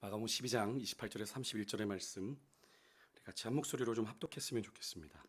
마가복음 12장 28절에서 31절의 말씀 우리 같이 한 목소리로 좀 합독했으면 좋겠습니다.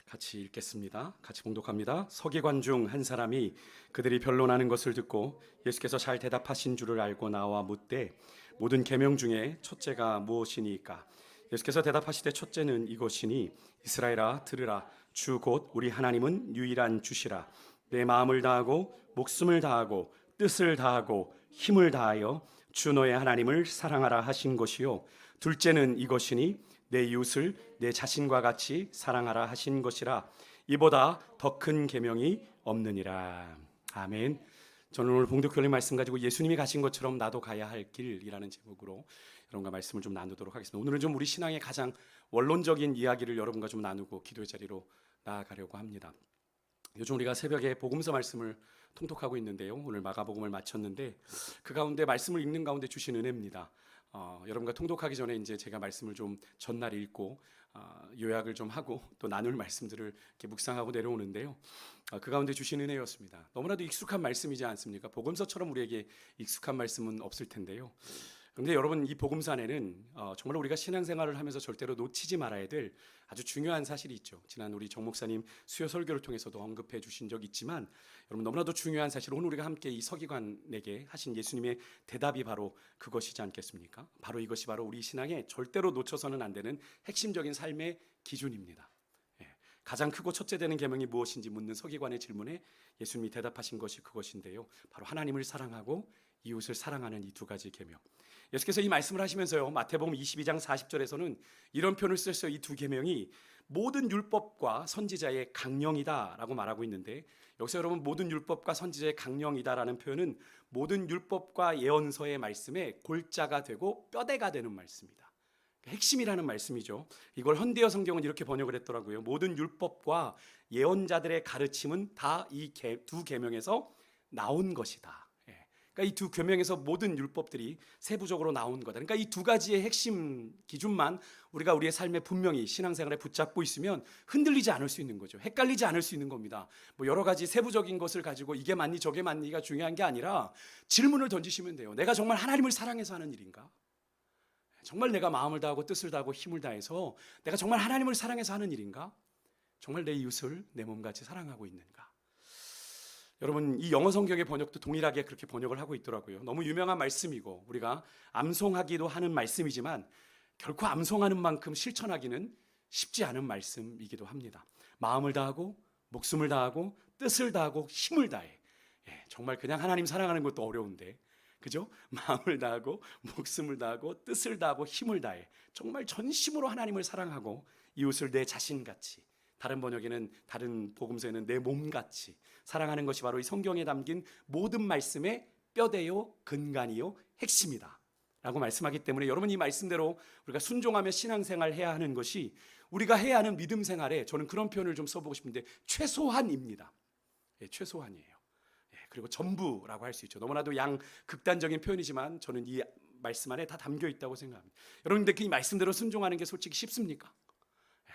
같이 읽겠습니다. 같이 봉독합니다. 서기관 중 한 사람이 그들이 변론하는 것을 듣고 예수께서 잘 대답하신 줄을 알고 나와 묻되 모든 계명 중에 첫째가 무엇이니까? 예수께서 대답하시되 첫째는 이것이니 이스라엘아 들으라 주 곧 우리 하나님은 유일한 주시라. 내 마음을 다하고 목숨을 다하고 뜻을 다하고 힘을 다하여 주 너의 하나님을 사랑하라 하신 것이요 둘째는 이것이니 내 이웃을 내 자신과 같이 사랑하라 하신 것이라. 이보다 더 큰 계명이 없느니라. 아멘. 저는 오늘 봉독교리 말씀 가지고 예수님이 가신 것처럼 나도 가야 할 길이라는 제목으로 여러분과 말씀을 좀 나누도록 하겠습니다. 오늘은 좀 우리 신앙의 가장 원론적인 이야기를 여러분과 좀 나누고 기도의 자리로 나아가려고 합니다. 요즘 우리가 새벽에 복음서 말씀을 통독하고 있는데요, 오늘 마가복음을 마쳤는데 그 가운데 말씀을 읽는 가운데 주신 은혜입니다. 여러분과 통독하기 전에 이제 제가 말씀을 좀 전날 읽고 요약을 좀 하고 또 나눌 말씀들을 이렇게 묵상하고 내려오는데요, 그 가운데 주신 은혜였습니다. 너무나도 익숙한 말씀이지 않습니까? 복음서처럼 우리에게 익숙한 말씀은 없을 텐데요. 그런데 여러분, 이 복음서 안에는 정말 우리가 신앙생활을 하면서 절대로 놓치지 말아야 될 아주 중요한 사실이 있죠. 지난 우리 정 목사님 수요 설교를 통해서도 언급해 주신 적 있지만, 여러분 너무나도 중요한 사실, 오늘 우리가 함께 이 서기관에게 하신 예수님의 대답이 바로 그것이지 않겠습니까? 바로 이것이 바로 우리 신앙에 절대로 놓쳐서는 안 되는 핵심적인 삶의 기준입니다. 가장 크고 첫째 되는 계명이 무엇인지 묻는 서기관의 질문에 예수님이 대답하신 것이 그것인데요, 바로 하나님을 사랑하고 이웃을 사랑하는 이 두 가지 계명. 예수께서 이 말씀을 하시면서요, 마태복음 22장 40절에서는 이런 표현을 쓰셨어요. 이 두 계명이 모든 율법과 선지자의 강령이다라고 말하고 있는데, 여기서 여러분 모든 율법과 선지자의 강령이다라는 표현은 모든 율법과 예언서의 말씀에 골자가 되고 뼈대가 되는 말씀이다. 핵심이라는 말씀이죠. 이걸 현대어 성경은 이렇게 번역을 했더라고요. 모든 율법과 예언자들의 가르침은 다 이 두 계명에서 나온 것이다. 그러니까 이 두 계명에서 모든 율법들이 세부적으로 나온 거다. 그러니까 이 두 가지의 핵심 기준만 우리가 우리의 삶에 분명히 신앙생활에 붙잡고 있으면 흔들리지 않을 수 있는 거죠. 헷갈리지 않을 수 있는 겁니다. 뭐 여러 가지 세부적인 것을 가지고 이게 맞니 저게 맞니가 중요한 게 아니라 질문을 던지시면 돼요. 내가 정말 하나님을 사랑해서 하는 일인가? 정말 내가 마음을 다하고 뜻을 다하고 힘을 다해서 내가 정말 하나님을 사랑해서 하는 일인가? 정말 내 이웃을 내 몸같이 사랑하고 있는가? 여러분, 이 영어 성경의 번역도 동일하게 그렇게 번역을 하고 있더라고요. 너무 유명한 말씀이고 우리가 암송하기도 하는 말씀이지만 결코 암송하는 만큼 실천하기는 쉽지 않은 말씀이기도 합니다. 마음을 다하고 목숨을 다하고 뜻을 다하고 힘을 다해. 정말 그냥 하나님 사랑하는 것도 어려운데, 그죠? 마음을 다하고 목숨을 다하고 뜻을 다하고 힘을 다해 정말 전심으로 하나님을 사랑하고 이웃을 내 자신같이, 다른 번역에는, 다른 복음서에는 내 몸같이 사랑하는 것이 바로 이 성경에 담긴 모든 말씀의 뼈대요 근간이요 핵심이다 라고 말씀하기 때문에, 여러분 이 말씀대로 우리가 순종하며 신앙생활 해야 하는 것이 우리가 해야 하는 믿음 생활에, 저는 그런 표현을 좀 써보고 싶은데 최소한입니다. 최소한이에요. 그리고 전부라고 할 수 있죠. 너무나도 극단적인 표현이지만 저는 이 말씀 안에 다 담겨 있다고 생각합니다. 여러분들 이 말씀대로 순종하는 게 솔직히 쉽습니까?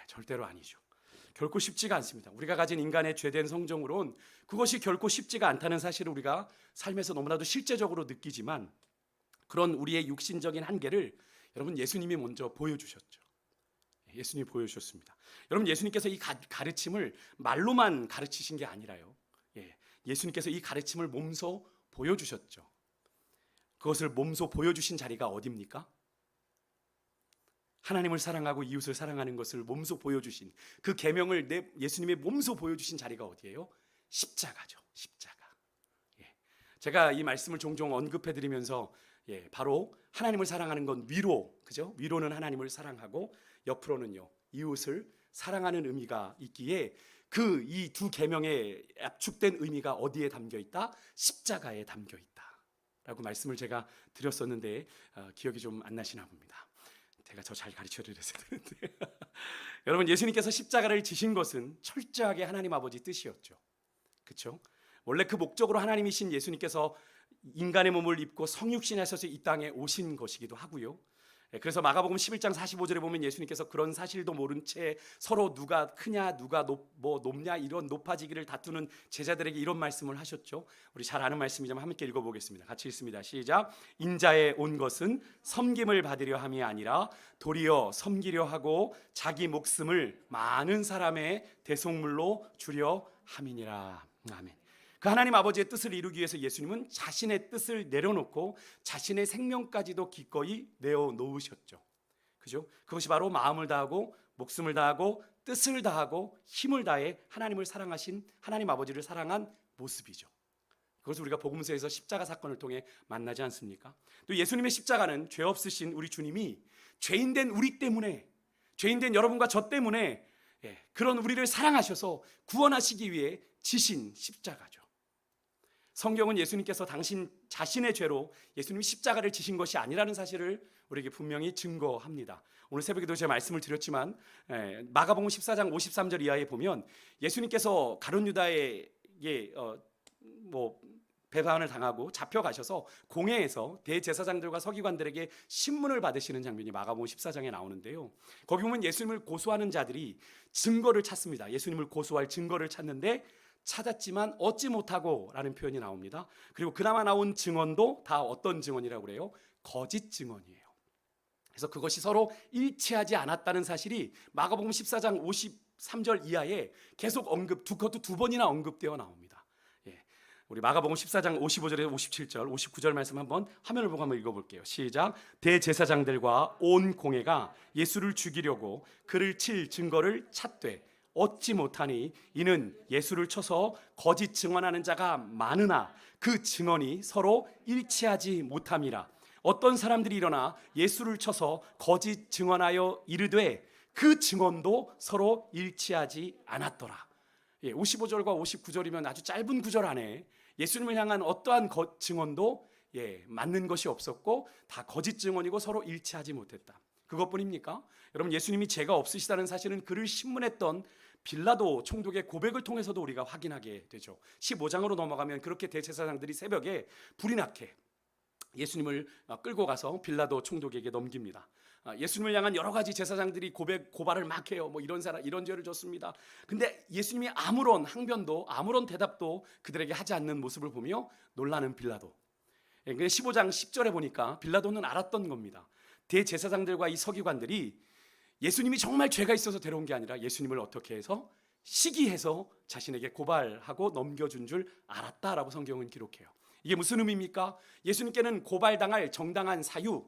절대로 아니죠. 결코 쉽지가 않습니다. 우리가 가진 인간의 죄된 성정으론 그것이 결코 쉽지가 않다는 사실을 우리가 삶에서 너무나도 실제적으로 느끼지만, 그런 우리의 육신적인 한계를 여러분 예수님이 먼저 보여주셨죠. 예수님이 보여주셨습니다. 여러분, 예수님께서 이 가르침을 말로만 가르치신 게 아니라요, 예수님께서 이 가르침을 몸소 보여주셨죠. 그것을 몸소 보여주신 자리가 어디입니까? 하나님을 사랑하고 이웃을 사랑하는 것을 몸소 보여주신 그 계명을 예수님의 몸소 보여주신 자리가 어디예요? 십자가죠. 십자가. 제가 이 말씀을 종종 언급해드리면서 바로 하나님을 사랑하는 건 위로, 그죠? 위로는 하나님을 사랑하고 옆으로는요 이웃을 사랑하는 의미가 있기에, 그 이 두 계명에 압축된 의미가 어디에 담겨 있다? 십자가에 담겨 있다 라고 말씀을 제가 드렸었는데 기억이 좀 안 나시나 봅니다. 제가 더 잘 가르쳐 드렸어야 되는데 여러분, 예수님께서 십자가를 지신 것은 철저하게 하나님 아버지 뜻이었죠. 그렇죠? 원래 그 목적으로 하나님이신 예수님께서 인간의 몸을 입고 성육신하셔서 이 땅에 오신 것이기도 하고요, 그래서 마가복음 11장 45절에 보면 예수님께서 그런 사실도 모른 채 서로 누가 크냐 누가 높냐 이런 높아지기를 다투는 제자들에게 이런 말씀을 하셨죠. 우리 잘 아는 말씀이지만 함께 읽어보겠습니다. 같이 읽습니다. 시작. 인자에 온 것은 섬김을 받으려 함이 아니라 도리어 섬기려 하고 자기 목숨을 많은 사람의 대속물로 주려 함이니라. 아멘. 그 하나님 아버지의 뜻을 이루기 위해서 예수님은 자신의 뜻을 내려놓고 자신의 생명까지도 기꺼이 내어놓으셨죠. 그죠? 그것이 바로 마음을 다하고 목숨을 다하고 뜻을 다하고 힘을 다해 하나님을 사랑하신 하나님 아버지를 사랑한 모습이죠. 그것을 우리가 복음서에서 십자가 사건을 통해 만나지 않습니까? 또 예수님의 십자가는 죄 없으신 우리 주님이 죄인된 우리 때문에, 죄인된 여러분과 저 때문에 그런 우리를 사랑하셔서 구원하시기 위해 지신 십자가죠. 성경은 예수님께서 당신 자신의 죄로 예수님이 십자가를 지신 것이 아니라는 사실을 우리에게 분명히 증거합니다. 오늘 새벽에도 제가 말씀을 드렸지만 마가복음 14장 53절 이하에 보면 예수님께서 가룟 유다에게 배반을 당하고 잡혀가셔서 공회에서 대제사장들과 서기관들에게 신문을 받으시는 장면이 마가복음 14장에 나오는데요. 거기 보면 예수님을 고소하는 자들이 증거를 찾습니다. 예수님을 고소할 증거를 찾는데 찾았지만 얻지 못하고 라는 표현이 나옵니다. 그리고 그나마 나온 증언도 다 어떤 증언이라고 그래요? 거짓 증언이에요. 그래서 그것이 서로 일치하지 않았다는 사실이 마가복음 14장 53절 이하에 계속 그것도 두 번이나 언급되어 나옵니다. 우리 마가복음 14장 55절에서 57절, 59절 말씀 한번 화면을 보고 한번 읽어볼게요. 시작. 대제사장들과 온 공회가 예수를 죽이려고 그를 칠 증거를 찾되 얻지 못하니 이는 예수를 쳐서 거짓 증언하는 자가 많으나 그 증언이 서로 일치하지 못함이라. 어떤 사람들이 일어나 예수를 쳐서 거짓 증언하여 이르되 그 증언도 서로 일치하지 않았더라. 55절과 59절이면 아주 짧은 구절 안에 예수님을 향한 어떠한 증언도 맞는 것이 없었고 다 거짓 증언이고 서로 일치하지 못했다. 그것뿐입니까? 여러분, 예수님이 죄가 없으시다는 사실은 그를 신문했던 빌라도 총독의 고백을 통해서도 우리가 확인하게 되죠. 15장으로 넘어가면 그렇게 대제사장들이 새벽에 불이 나게 예수님을 끌고 가서 빌라도 총독에게 넘깁니다. 예수님을 향한 여러 가지 제사장들이 고발을 막 해요. 이런 죄를 졌습니다. 근데 예수님이 아무런 항변도 아무런 대답도 그들에게 하지 않는 모습을 보며 놀라는 빌라도. 15장 10절에 보니까 빌라도는 알았던 겁니다. 대제사장들과 이 서기관들이 예수님이 정말 죄가 있어서 데려온 게 아니라 예수님을 어떻게 해서 시기해서 자신에게 고발하고 넘겨준 줄 알았다라고 성경은 기록해요. 이게 무슨 의미입니까? 예수님께는 고발당할 정당한 사유,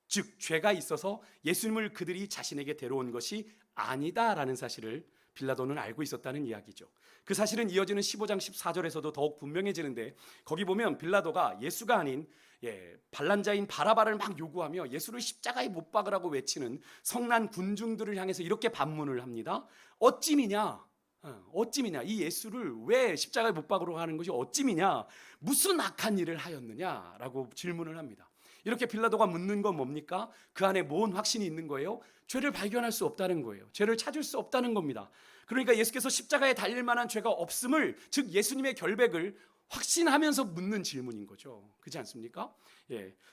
즉 죄가 있어서 예수님을 그들이 자신에게 데려온 것이 아니다라는 사실을 빌라도는 알고 있었다는 이야기죠. 그 사실은 이어지는 15장 14절에서도 더욱 분명해지는데 거기 보면 빌라도가 예수가 아닌 반란자인 바라바를 막 요구하며 예수를 십자가에 못 박으라고 외치는 성난 군중들을 향해서 이렇게 반문을 합니다. 어찌미냐? 이 예수를 왜 십자가에 못 박으라고 하는 것이 어찌미냐? 무슨 악한 일을 하였느냐라고 질문을 합니다. 이렇게 빌라도가 묻는 건 뭡니까? 그 안에 뭔 확신이 있는 거예요? 죄를 발견할 수 없다는 거예요. 죄를 찾을 수 없다는 겁니다. 그러니까 예수께서 십자가에 달릴 만한 죄가 없음을, 즉 예수님의 결백을 확신하면서 묻는 질문인 거죠. 그렇지 않습니까?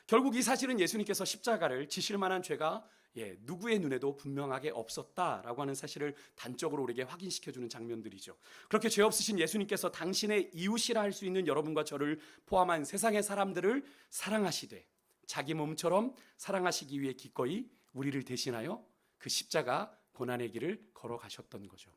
결국 이 사실은 예수님께서 십자가를 지실 만한 죄가 누구의 눈에도 분명하게 없었다라고 하는 사실을 단적으로 우리에게 확인시켜주는 장면들이죠. 그렇게 죄 없으신 예수님께서 당신의 이웃이라 할 수 있는 여러분과 저를 포함한 세상의 사람들을 사랑하시되 자기 몸처럼 사랑하시기 위해 기꺼이 우리를 대신하여 그 십자가 고난의 길을 걸어가셨던 거죠.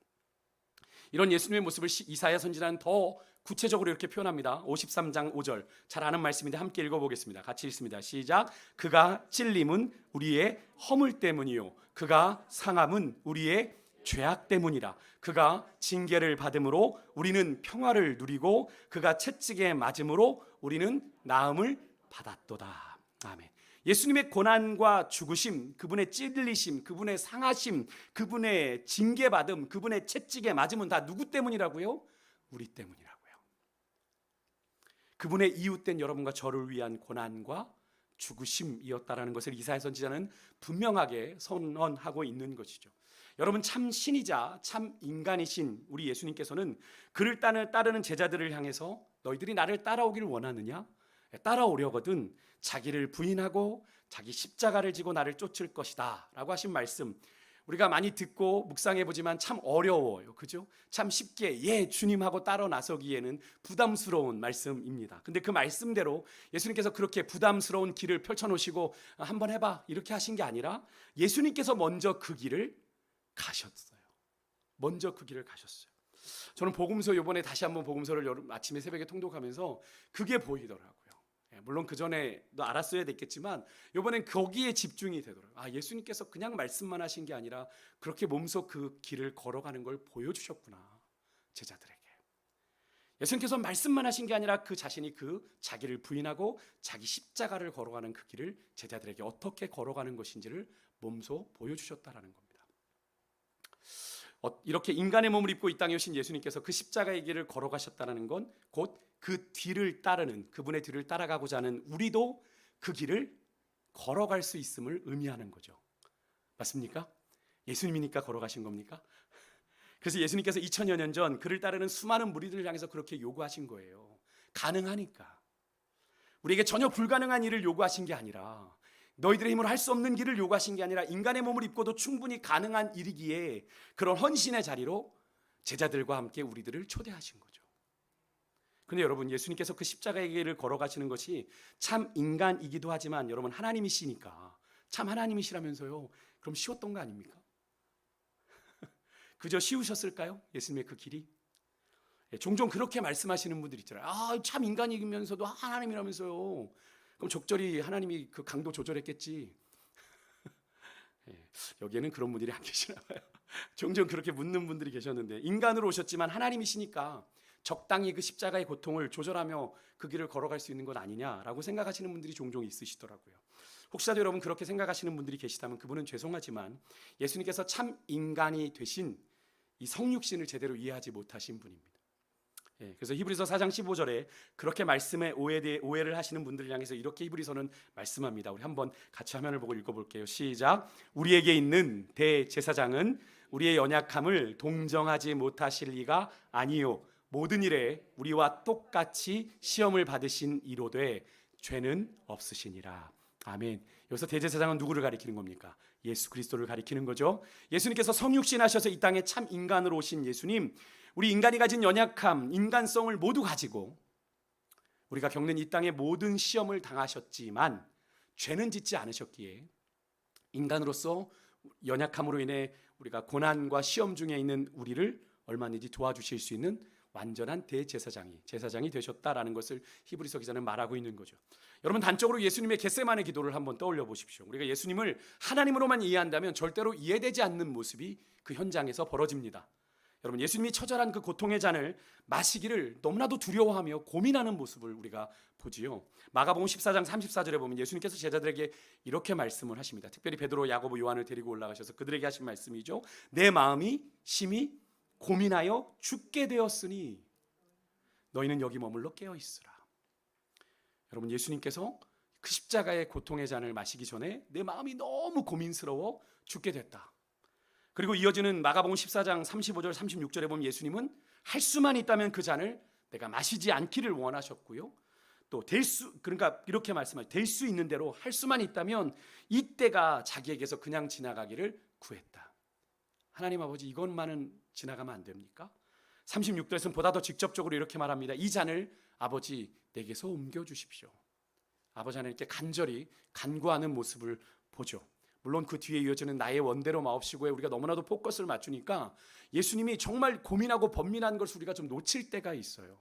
이런 예수님의 모습을 이사야 선지자는 더 구체적으로 이렇게 표현합니다. 53장 5절, 잘 아는 말씀인데 함께 읽어보겠습니다. 같이 읽습니다. 시작. 그가 찔림은 우리의 허물 때문이요 그가 상함은 우리의 죄악 때문이라. 그가 징계를 받음으로 우리는 평화를 누리고 그가 채찍에 맞음으로 우리는 나음을 받았도다. 아멘. 예수님의 고난과 죽으심, 그분의 찔리심, 그분의 상하심, 그분의 징계받음, 그분의 채찍에 맞음은 다 누구 때문이라고요? 우리 때문이라고요. 그분의 이웃된 여러분과 저를 위한 고난과 죽으심이었다라는 것을 이사야 선지자는 분명하게 선언하고 있는 것이죠. 여러분, 참 신이자 참 인간이신 우리 예수님께서는 그를 따르는 제자들을 향해서 너희들이 나를 따라오기를 원하느냐? 따라오려거든 자기를 부인하고 자기 십자가를 지고 나를 쫓을 것이다 라고 하신 말씀, 우리가 많이 듣고 묵상해 보지만 참 어려워요. 그죠? 참 쉽게 예 주님하고 따라 나서기에는 부담스러운 말씀입니다. 근데 그 말씀대로 예수님께서 그렇게 부담스러운 길을 펼쳐놓으시고 한번 해봐 이렇게 하신 게 아니라 예수님께서 먼저 그 길을 가셨어요. 먼저 그 길을 가셨어요. 저는 복음서 요번에 다시 한번 복음서를 아침에 새벽에 통독하면서 그게 보이더라고요. 물론 그 전에도 알았어야 됐겠지만 요번엔 거기에 집중이 되더라고요. 예수님께서 그냥 말씀만 하신 게 아니라 그렇게 몸소 그 길을 걸어가는 걸 보여주셨구나, 제자들에게. 예수님께서 말씀만 하신 게 아니라 그 자신이 그 자기를 부인하고 자기 십자가를 걸어가는 그 길을 제자들에게 어떻게 걸어가는 것인지를 몸소 보여주셨다라는 겁니다. 이렇게 인간의 몸을 입고 이 땅에 오신 예수님께서 그 십자가의 길을 걸어가셨다는 건 곧 그 뒤를 따르는, 그분의 뒤를 따라가고자 하는 우리도 그 길을 걸어갈 수 있음을 의미하는 거죠. 맞습니까? 예수님이니까 걸어가신 겁니까? 그래서 예수님께서 2000여 년 전 그를 따르는 수많은 무리들을 향해서 그렇게 요구하신 거예요. 가능하니까. 우리에게 전혀 불가능한 일을 요구하신 게 아니라, 너희들의 힘으로 할 수 없는 길을 요구하신 게 아니라 인간의 몸을 입고도 충분히 가능한 일이기에 그런 헌신의 자리로 제자들과 함께 우리들을 초대하신 거죠. 그런데 여러분, 예수님께서 그 십자가의 길을 걸어가시는 것이 참 인간이기도 하지만 여러분 하나님이시니까, 참 하나님이시라면서요, 그럼 쉬웠던 거 아닙니까? 그저 쉬우셨을까요? 예수님의 그 길이? 종종 그렇게 말씀하시는 분들 있잖아요. 참 인간이면서도 하나님이라면서요. 그럼 적절히 하나님이 그 강도 조절했겠지. 여기에는 그런 분들이 안 계시나 봐요. 종종 그렇게 묻는 분들이 계셨는데, 인간으로 오셨지만 하나님이시니까 적당히 그 십자가의 고통을 조절하며 그 길을 걸어갈 수 있는 것 아니냐라고 생각하시는 분들이 종종 있으시더라고요. 혹시라도 여러분 그렇게 생각하시는 분들이 계시다면 그분은 죄송하지만 예수님께서 참 인간이 되신 이 성육신을 제대로 이해하지 못하신 분입니다. 그래서 히브리서 4장 15절에 그렇게 말씀에 오해를 하시는 분들을 향해서 이렇게 히브리서는 말씀합니다. 우리 한번 같이 화면을 보고 읽어볼게요. 시작. 우리에게 있는 대제사장은 우리의 연약함을 동정하지 못하실 리가 아니요 모든 일에 우리와 똑같이 시험을 받으신 이로되 죄는 없으시니라. 아멘. 여기서 대제사장은 누구를 가리키는 겁니까? 예수 그리스도를 가리키는 거죠. 예수님께서 성육신 하셔서 이 땅에 참 인간으로 오신 예수님, 우리 인간이 가진 연약함, 인간성을 모두 가지고 우리가 겪는 이 땅의 모든 시험을 당하셨지만 죄는 짓지 않으셨기에 인간으로서 연약함으로 인해 우리가 고난과 시험 중에 있는 우리를 얼마든지 도와주실 수 있는 완전한 제사장이 되셨다라는 것을 히브리서 기자는 말하고 있는 거죠. 여러분, 단적으로 예수님의 겟세마네 기도를 한번 떠올려 보십시오. 우리가 예수님을 하나님으로만 이해한다면 절대로 이해되지 않는 모습이 그 현장에서 벌어집니다. 여러분, 예수님이 처절한 그 고통의 잔을 마시기를 너무나도 두려워하며 고민하는 모습을 우리가 보지요. 마가복음 14장 34절에 보면 예수님께서 제자들에게 이렇게 말씀을 하십니다. 특별히 베드로, 야고보, 요한을 데리고 올라가셔서 그들에게 하신 말씀이죠. 내 마음이 심히 고민하여 죽게 되었으니 너희는 여기 머물러 깨어 있으라. 여러분, 예수님께서 그 십자가의 고통의 잔을 마시기 전에 내 마음이 너무 고민스러워 죽게 됐다. 그리고 이어지는 마가복음 14장 35절 36절에 보면 예수님은 할 수만 있다면 그 잔을 내가 마시지 않기를 원하셨고요. 또 그러니까 이렇게 말씀하죠. 될 수 있는 대로 할 수만 있다면 이때가 자기에게서 그냥 지나가기를 구했다. 하나님 아버지, 이것만은 지나가면 안 됩니까? 36절에서는 보다 더 직접적으로 이렇게 말합니다. 이 잔을 아버지 내게서 옮겨주십시오. 아버지 하나님께 간절히 간구하는 모습을 보죠. 물론 그 뒤에 이어지는 나의 원대로 마옵시고에 우리가 너무나도 포커스를 맞추니까 예수님이 정말 고민하고 번민한 것을 우리가 좀 놓칠 때가 있어요.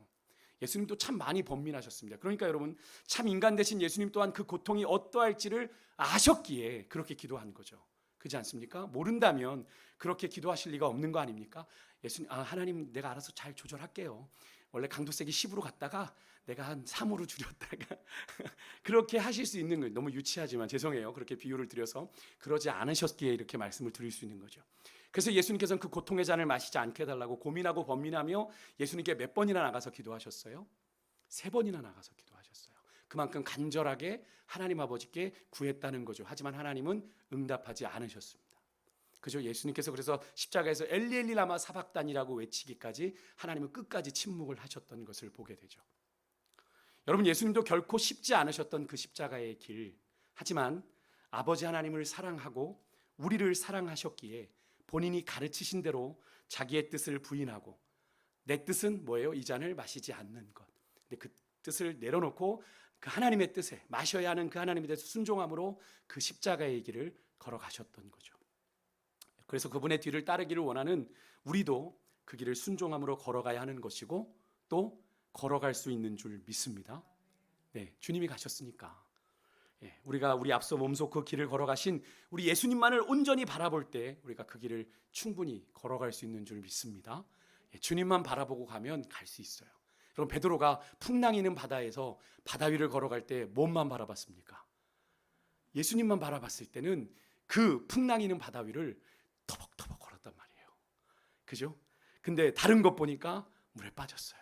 예수님도 참 많이 번민하셨습니다. 그러니까 여러분, 참 인간 되신 예수님 또한 그 고통이 어떠할지를 아셨기에 그렇게 기도한 거죠. 그렇지 않습니까? 모른다면 그렇게 기도하실 리가 없는 거 아닙니까? 예수님, 하나님 내가 알아서 잘 조절할게요. 원래 강도세기 10으로 갔다가 내가 한 3으로 줄였다가 그렇게 하실 수 있는 거예요. 너무 유치하지만 죄송해요. 그렇게 비유를 드려서 그러지 않으셨기에 이렇게 말씀을 드릴 수 있는 거죠. 그래서 예수님께서는 그 고통의 잔을 마시지 않게 해달라고 고민하고 번민하며 예수님께 몇 번이나 나가서 기도하셨어요? 3번이나 나가서 기도하셨어요. 그만큼 간절하게 하나님 아버지께 구했다는 거죠. 하지만 하나님은 응답하지 않으셨습니다. 그죠? 예수님께서 그래서 십자가에서 엘리 엘리 라마 사박단이라고 외치기까지 하나님은 끝까지 침묵을 하셨던 것을 보게 되죠. 여러분, 예수님도 결코 쉽지 않으셨던 그 십자가의 길, 하지만 아버지 하나님을 사랑하고 우리를 사랑하셨기에 본인이 가르치신 대로 자기의 뜻을 부인하고, 내 뜻은 뭐예요? 이 잔을 마시지 않는 것. 근데 그 뜻을 내려놓고 그 하나님의 뜻에, 마셔야 하는 그 하나님에 대해서 순종함으로 그 십자가의 길을 걸어가셨던 거죠. 그래서 그분의 뒤를 따르기를 원하는 우리도 그 길을 순종함으로 걸어가야 하는 것이고, 또 걸어갈 수 있는 줄 믿습니다. 네, 주님이 가셨으니까. 우리가 우리 앞서 몸소 그 길을 걸어가신 우리 예수님만을 온전히 바라볼 때 우리가 그 길을 충분히 걸어갈 수 있는 줄 믿습니다. 주님만 바라보고 가면 갈 수 있어요. 여러분, 베드로가 풍랑이는 바다에서 바다 위를 걸어갈 때 뭔만 바라봤습니까? 예수님만 바라봤을 때는 그 풍랑이는 바다 위를 터벅터벅 걸었단 말이에요. 그죠? 근데 다른 것 보니까 물에 빠졌어요.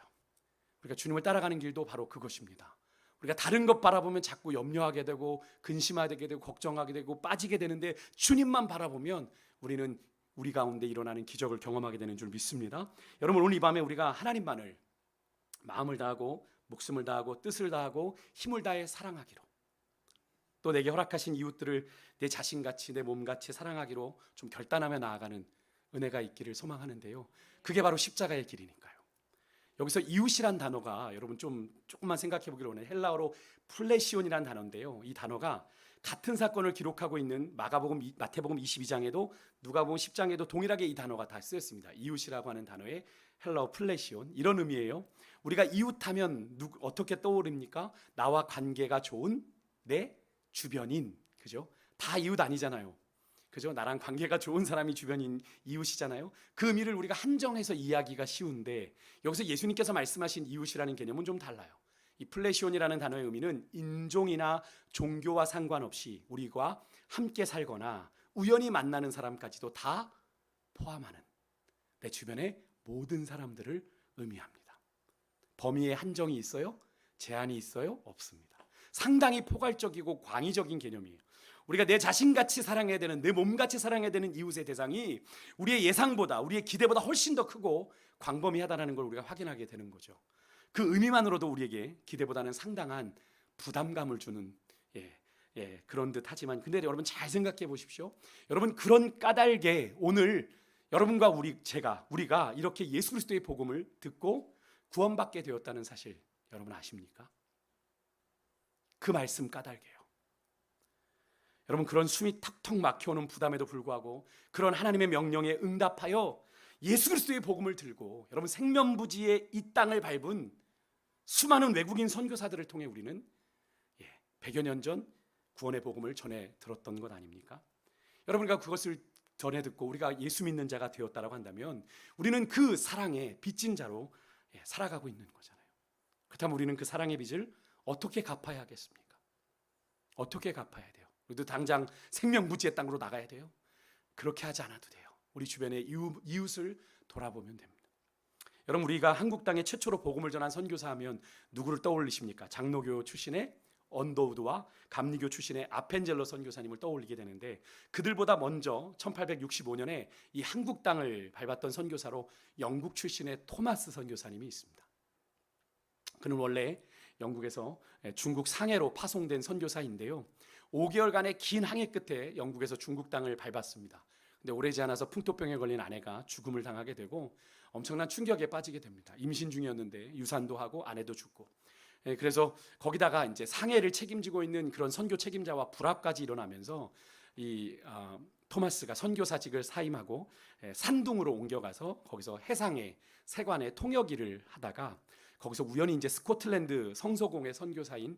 우리가 주님을 따라가는 길도 바로 그것입니다. 우리가 다른 것 바라보면 자꾸 염려하게 되고 근심하게 되고 걱정하게 되고 빠지게 되는데, 주님만 바라보면 우리는 우리 가운데 일어나는 기적을 경험하게 되는 줄 믿습니다. 여러분, 오늘 이 밤에 우리가 하나님만을 마음을 다하고 목숨을 다하고 뜻을 다하고 힘을 다해 사랑하기로, 또 내게 허락하신 이웃들을 내 자신같이 내 몸같이 사랑하기로 좀 결단하며 나아가는 은혜가 있기를 소망하는데요, 그게 바로 십자가의 길이니까요. 여기서 이웃이란 단어가 여러분 조금만 생각해 보기를 원해요. 헬라어로 플레시온이라는 단어인데요, 이 단어가 같은 사건을 기록하고 있는 마태복음 22장에도 누가복음 10장에도 동일하게 이 단어가 다 쓰였습니다. 이웃이라고 하는 단어의 헬라어 플레시온, 이런 의미예요. 우리가 이웃하면 어떻게 떠오릅니까? 나와 관계가 좋은 내 주변인, 그죠? 다 이웃 아니잖아요. 그죠? 나랑 관계가 좋은 사람이 주변인 이웃이잖아요. 그 의미를 우리가 한정해서 이해하기가 쉬운데, 여기서 예수님께서 말씀하신 이웃이라는 개념은 좀 달라요. 이 플레시온이라는 단어의 의미는 인종이나 종교와 상관없이 우리가 함께 살거나 우연히 만나는 사람까지도 다 포함하는 내 주변의 모든 사람들을 의미합니다. 범위에 한정이 있어요? 제한이 있어요? 없습니다. 상당히 포괄적이고 광의적인 개념이에요. 우리가 내 자신같이 사랑해야 되는, 내 몸같이 사랑해야 되는 이웃의 대상이 우리의 예상보다, 우리의 기대보다 훨씬 더 크고 광범위하다는 걸 우리가 확인하게 되는 거죠. 그 의미만으로도 우리에게 기대보다는 상당한 부담감을 주는 그런 듯 하지만, 근데 여러분 잘 생각해 보십시오. 여러분, 그런 까닭에 오늘 여러분과 우리가 이렇게 예수 그리스도의 복음을 듣고 구원받게 되었다는 사실 여러분 아십니까? 그 말씀 까닭이에요. 여러분, 그런 숨이 턱턱 막혀오는 부담에도 불구하고 그런 하나님의 명령에 응답하여 예수 그리스도의 복음을 들고 여러분 생면부지의 이 땅을 밟은 수많은 외국인 선교사들을 통해 우리는 100여 년 전 구원의 복음을 전해 들었던 것 아닙니까? 여러분과 그것을 전해 듣고 우리가 예수 믿는 자가 되었다라고 한다면 우리는 그 사랑의 빚진 자로 살아가고 있는 거잖아요. 그렇다면 우리는 그 사랑의 빚을 어떻게 갚아야 하겠습니까? 어떻게 갚아야 돼요? 우리도 당장 생명부지의 땅으로 나가야 돼요? 그렇게 하지 않아도 돼요. 우리 주변의 이웃을 돌아보면 됩니다. 여러분, 우리가 한국 땅에 최초로 복음을 전한 선교사 하면 누구를 떠올리십니까? 장로교 출신의 언더우드와 감리교 출신의 아펜젤러 선교사님을 떠올리게 되는데, 그들보다 먼저 1865년에 이 한국 땅을 밟았던 선교사로 영국 출신의 토마스 선교사님이 있습니다. 그는 원래 영국에서 중국 상해로 파송된 선교사인데요, 5개월간의 긴 항해 끝에 영국에서 중국 땅을 밟았습니다. 근데 오래지 않아서 풍토병에 걸린 아내가 죽음을 당하게 되고 엄청난 충격에 빠지게 됩니다. 임신 중이었는데 유산도 하고 아내도 죽고, 그래서 거기다가 이제 상해를 책임지고 있는 그런 선교 책임자와 불합까지 일어나면서 이 토마스가 선교사직을 사임하고 산둥으로 옮겨가서 거기서 해상의 세관의 통역 일을 하다가 거기서 우연히 이제 스코틀랜드 성서공의 선교사인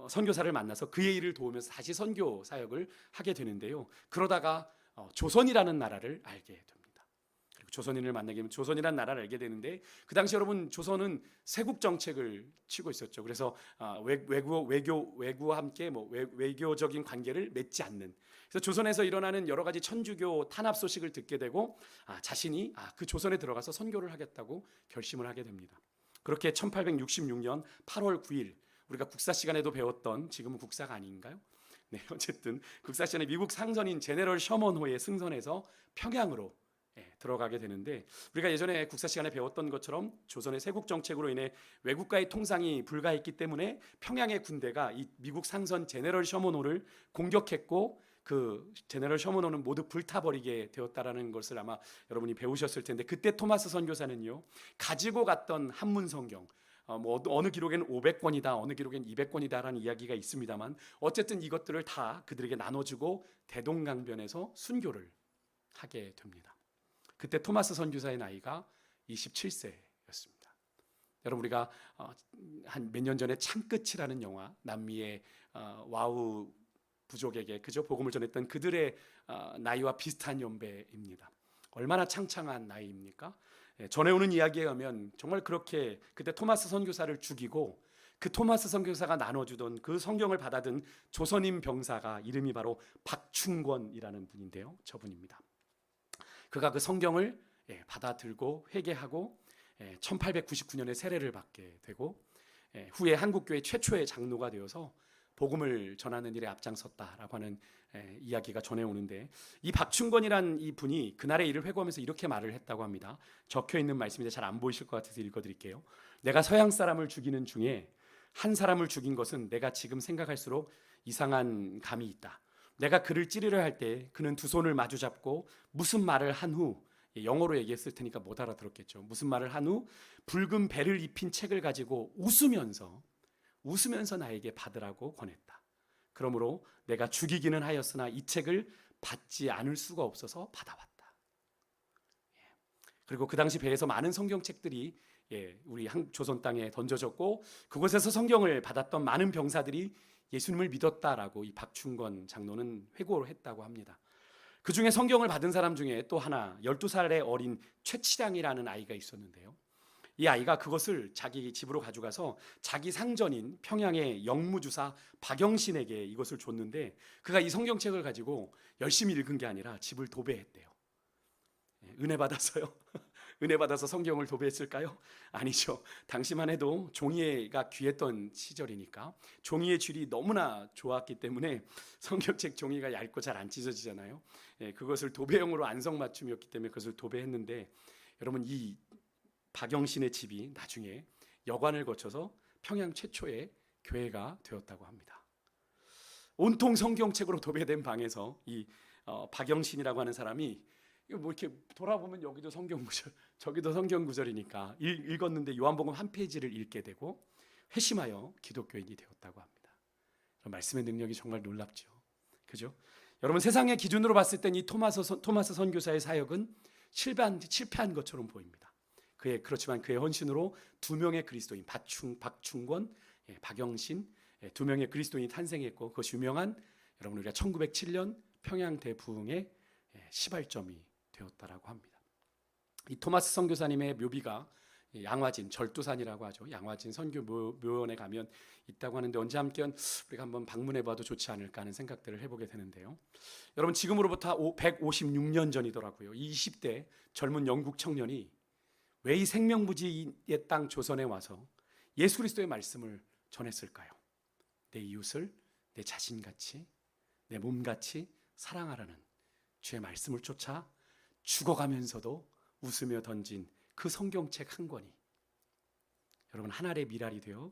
선교사를 만나서 그의 일을 도우면서 다시 선교 사역을 하게 되는데요. 그러다가 조선이라는 나라를 알게 됩니다. 그리고 조선인을 만나게 되면 조선이라는 나라를 알게 되는데, 그 당시 여러분 조선은 세국 정책을 치고 있었죠. 그래서 외교와 함께 외교적인 관계를 맺지 않는. 그래서 조선에서 일어나는 여러 가지 천주교 탄압 소식을 듣게 되고 자신이 그 조선에 들어가서 선교를 하겠다고 결심을 하게 됩니다. 그렇게 1866년 8월 9일 우리가 국사 시간에도 배웠던, 지금은 국사가 아닌가요? 네, 어쨌든 국사 시간에 미국 상선인 제네럴 셔먼호의 승선해서 평양으로 들어가게 되는데, 우리가 예전에 국사 시간에 배웠던 것처럼 조선의 세국 정책으로 인해 외국과의 통상이 불가했기 때문에 평양의 군대가 이 미국 상선 제너럴 셔먼호를 공격했고, 그 제너럴 셔먼호는 모두 불타버리게 되었다라는 것을 아마 여러분이 배우셨을 텐데, 그때 토마스 선교사는요 가지고 갔던 한문 성경, 어느 기록에는 500권이다, 어느 기록에는 200권이다라는 이야기가 있습니다만, 어쨌든 이것들을 다 그들에게 나눠주고 대동강변에서 순교를 하게 됩니다. 그때 토마스 선교사의 나이가 27세였습니다. 여러분, 우리가 한 몇 년 전에 창끝이라는 영화, 남미의 와우 부족에게 그저 복음을 전했던 그들의 나이와 비슷한 연배입니다. 얼마나 창창한 나이입니까? 전해오는 이야기에 의하면 정말 그렇게 그때 토마스 선교사를 죽이고 그 토마스 선교사가 나눠주던 그 성경을 받아든 조선인 병사가 이름이 바로 박충권이라는 분인데요, 저분입니다. 그가 그 성경을 받아들고 회개하고 1899년에 세례를 받게 되고, 후에 한국교회 최초의 장로가 되어서 복음을 전하는 일에 앞장섰다라고 하는 이야기가 전해오는데, 이 박충권이란 이 분이 그날의 일을 회고하면서 이렇게 말을 했다고 합니다. 적혀있는 말씀인데 잘 안 보이실 것 같아서 읽어드릴게요. 내가 서양 사람을 죽이는 중에 한 사람을 죽인 것은 내가 지금 생각할수록 이상한 감이 있다. 내가 그를 찌르려 할 때 그는 두 손을 마주 잡고 무슨 말을 한 후, 영어로 얘기했을 테니까 못 알아들었겠죠. 무슨 말을 한 후 붉은 배를 입힌 책을 가지고 웃으면서 나에게 받으라고 권했다. 그러므로 내가 죽이기는 하였으나 이 책을 받지 않을 수가 없어서 받아왔다. 그리고 그 당시 배에서 많은 성경책들이 우리 조선 땅에 던져졌고, 그곳에서 성경을 받았던 많은 병사들이 예수님을 믿었다라고 이 박충권 장로는 회고를 했다고 합니다. 그 중에 성경을 받은 사람 중에 또 하나 12살의 어린 최치량이라는 아이가 있었는데요. 이 아이가 그것을 자기 집으로 가져가서 자기 상전인 평양의 영무주사 박영신에게 이것을 줬는데, 그가 이 성경책을 가지고 열심히 읽은 게 아니라 집을 도배했대요. 은혜 받아서요? 은혜 받아서 성경을 도배했을까요? 아니죠. 당시만 해도 종이가 귀했던 시절이니까 종이의 질이 너무나 좋았기 때문에 성경책 종이가 얇고 잘 안 찢어지잖아요. 그것을 도배용으로 안성맞춤이었기 때문에 그것을 도배했는데, 여러분, 이 박영신의 집이 나중에 여관을 거쳐서 평양 최초의 교회가 되었다고 합니다. 온통 성경책으로 도배된 방에서 이 박영신이라고 하는 사람이 뭐 이렇게 돌아보면 여기도 성경 구절, 저기도 성경 구절이니까 읽었는데 요한복음 한 페이지를 읽게 되고 회심하여 기독교인이 되었다고 합니다. 말씀의 능력이 정말 놀랍죠. 그죠? 여러분, 세상의 기준으로 봤을 땐 이 토마스 선교사의 사역은 실패한 것처럼 보입니다. 그렇지만 그의 헌신으로 두 명의 그리스도인 박충권, 박영신, 두 명의 그리스도인이 탄생했고, 그것이 유명한 여러분 우리가 1907년 평양 대부흥의 시발점이 되었다라고 합니다. 이 토마스 선교사님의 묘비가 양화진 절두산이라고 하죠. 양화진 선교 묘원에 가면 있다고 하는데, 언제 한번 우리가 한번 방문해봐도 좋지 않을까 하는 생각들을 해보게 되는데요. 여러분, 지금으로부터 156년 전이더라고요. 이 20대 젊은 영국 청년이 왜 이 생명부지의 땅 조선에 와서 예수 그리스도의 말씀을 전했을까요? 내 이웃을 내 자신같이, 내 몸같이 사랑하라는 주의 말씀을 쫓아 죽어가면서도 웃으며 던진 그 성경책 한 권이 여러분 한 알의 미랄이 되어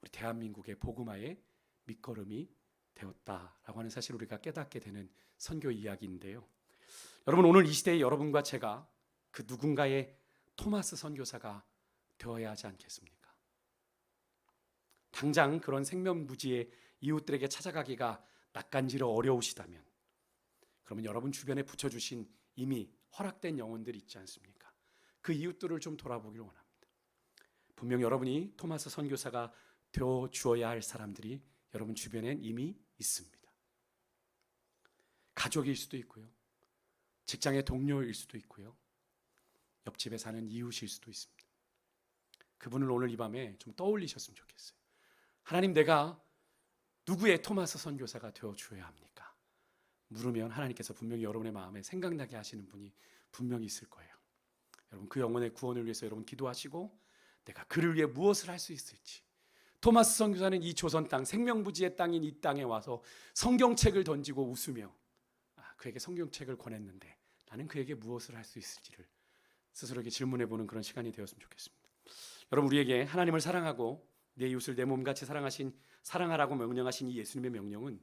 우리 대한민국의 복음화의 밑거름이 되었다라고 하는 사실을 우리가 깨닫게 되는 선교 이야기인데요. 여러분, 오늘 이 시대에 여러분과 제가 그 누군가의 토마스 선교사가 되어야 하지 않겠습니까? 당장 그런 생명부지의 이웃들에게 찾아가기가 낯간지러 어려우시다면, 그러면 여러분 주변에 붙여주신 이미 허락된 영혼들이 있지 않습니까? 그 이웃들을 좀 돌아보기를 원합니다. 분명 여러분이 토마스 선교사가 되어 주어야 할 사람들이 여러분 주변엔 이미 있습니다. 가족일 수도 있고요, 직장의 동료일 수도 있고요, 옆집에 사는 이웃일 수도 있습니다. 그분을 오늘 이 밤에 좀 떠올리셨으면 좋겠어요. 하나님, 내가 누구의 토마스 선교사가 되어 주어야 합니까? 물으면 하나님께서 분명히 여러분의 마음에 생각나게 하시는 분이 분명히 있을 거예요. 여러분, 그 영혼의 구원을 위해서 여러분 기도하시고, 내가 그를 위해 무엇을 할 수 있을지. 토마스 선교사는 이 조선 땅, 생명부지의 땅인 이 땅에 와서 성경책을 던지고 웃으며 그에게 성경책을 권했는데 나는 그에게 무엇을 할 수 있을지를 스스로에게 질문해보는 그런 시간이 되었으면 좋겠습니다. 여러분, 우리에게 하나님을 사랑하고 내 이웃을 내 몸같이 사랑하라고 명령하신 이 예수님의 명령은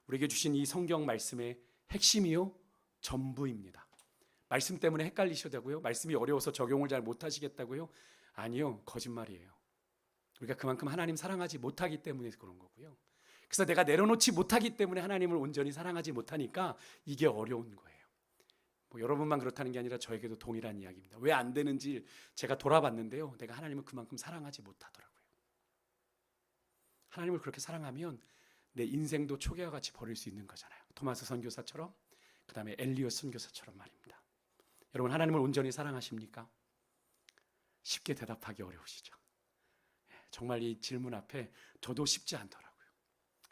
우리에게 주신 이 성경 말씀의 핵심이요 전부입니다. 말씀 때문에 헷갈리셔다고요? 말씀이 어려워서 적용을 잘 못하시겠다고요? 아니요, 거짓말이에요. 우리가 그만큼 하나님 사랑하지 못하기 때문에 그런 거고요. 그래서 내가 내려놓지 못하기 때문에 하나님을 온전히 사랑하지 못하니까 이게 어려운 거예요. 여러분만 그렇다는 게 아니라 저에게도 동일한 이야기입니다. 왜 안 되는지 제가 돌아봤는데요, 내가 하나님을 그만큼 사랑하지 못하더라고요. 하나님을 그렇게 사랑하면 내 인생도 초기와 같이 버릴 수 있는 거잖아요. 토마스 선교사처럼, 그 다음에 엘리엇 선교사처럼 말입니다. 여러분, 하나님을 온전히 사랑하십니까? 쉽게 대답하기 어려우시죠. 정말 이 질문 앞에 저도 쉽지 않더라고요.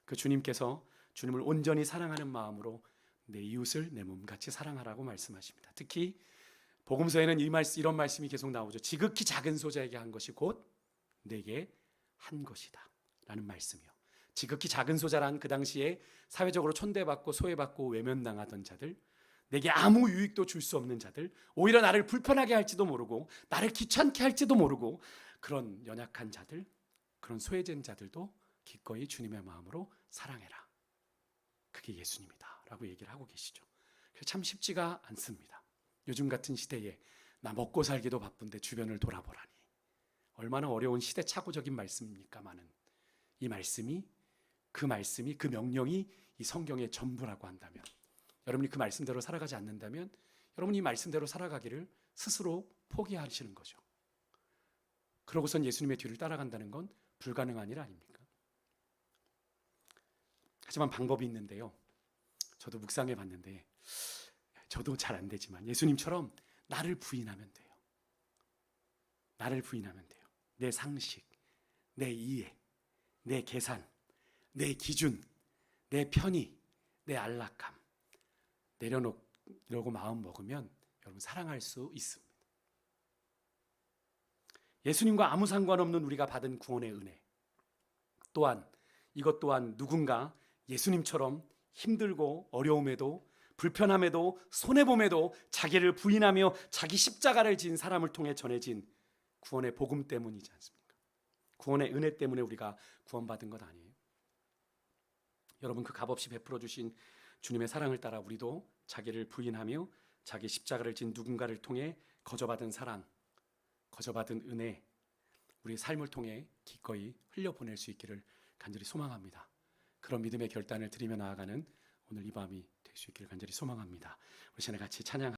그 주님께서 주님을 온전히 사랑하는 마음으로 내 이웃을 내 몸같이 사랑하라고 말씀하십니다. 특히 복음서에는 이런 말씀이 계속 나오죠. 지극히 작은 소자에게 한 것이 곧 내게 한 것이다 라는 말씀이요. 지극히 작은 소자란 그 당시에 사회적으로 촌대받고 소외받고 외면당하던 자들, 내게 아무 유익도 줄 수 없는 자들, 오히려 나를 불편하게 할지도 모르고 나를 귀찮게 할지도 모르고 그런 연약한 자들, 그런 소외된 자들도 기꺼이 주님의 마음으로 사랑해라. 그게 예수님이다 라고 얘기를 하고 계시죠. 참 쉽지가 않습니다. 요즘 같은 시대에 나 먹고 살기도 바쁜데 주변을 돌아보라니 얼마나 어려운 시대착오적인 말씀입니까마는 이 말씀이 그 명령이 이 성경의 전부라고 한다면, 여러분이 그 말씀대로 살아가지 않는다면 여러분이 이 말씀대로 살아가기를 스스로 포기하시는 거죠. 그러고선 예수님의 뒤를 따라간다는 건 불가능한 일 아닙니까? 하지만 방법이 있는데요, 저도 묵상해 봤는데 저도 잘 안 되지만 예수님처럼 나를 부인하면 돼요. 나를 부인하면 돼요. 내 상식, 내 이해, 내 계산, 내 기준, 내 편의, 내 안락함 내려놓으려고 마음 먹으면 여러분 사랑할 수 있습니다. 예수님과 아무 상관없는 우리가 받은 구원의 은혜, 또한 이것 또한 누군가 예수님처럼 힘들고 어려움에도 불편함에도 손해봄에도 자기를 부인하며 자기 십자가를 진 사람을 통해 전해진 구원의 복음 때문이지 않습니까? 구원의 은혜 때문에 우리가 구원받은 것 아니에요? 여러분, 그 값없이 베풀어 주신 주님의 사랑을 따라 우리도 자기를 부인하며 자기 십자가를 진 누군가를 통해 거저받은 사랑, 거저받은 은혜, 우리의 삶을 통해 기꺼이 흘려보낼 수 있기를 간절히 소망합니다. 그런 믿음의 결단을 드리며 나아가는 오늘 이 밤이 될 수 있기를 간절히 소망합니다. 우리 시간에 같이 찬양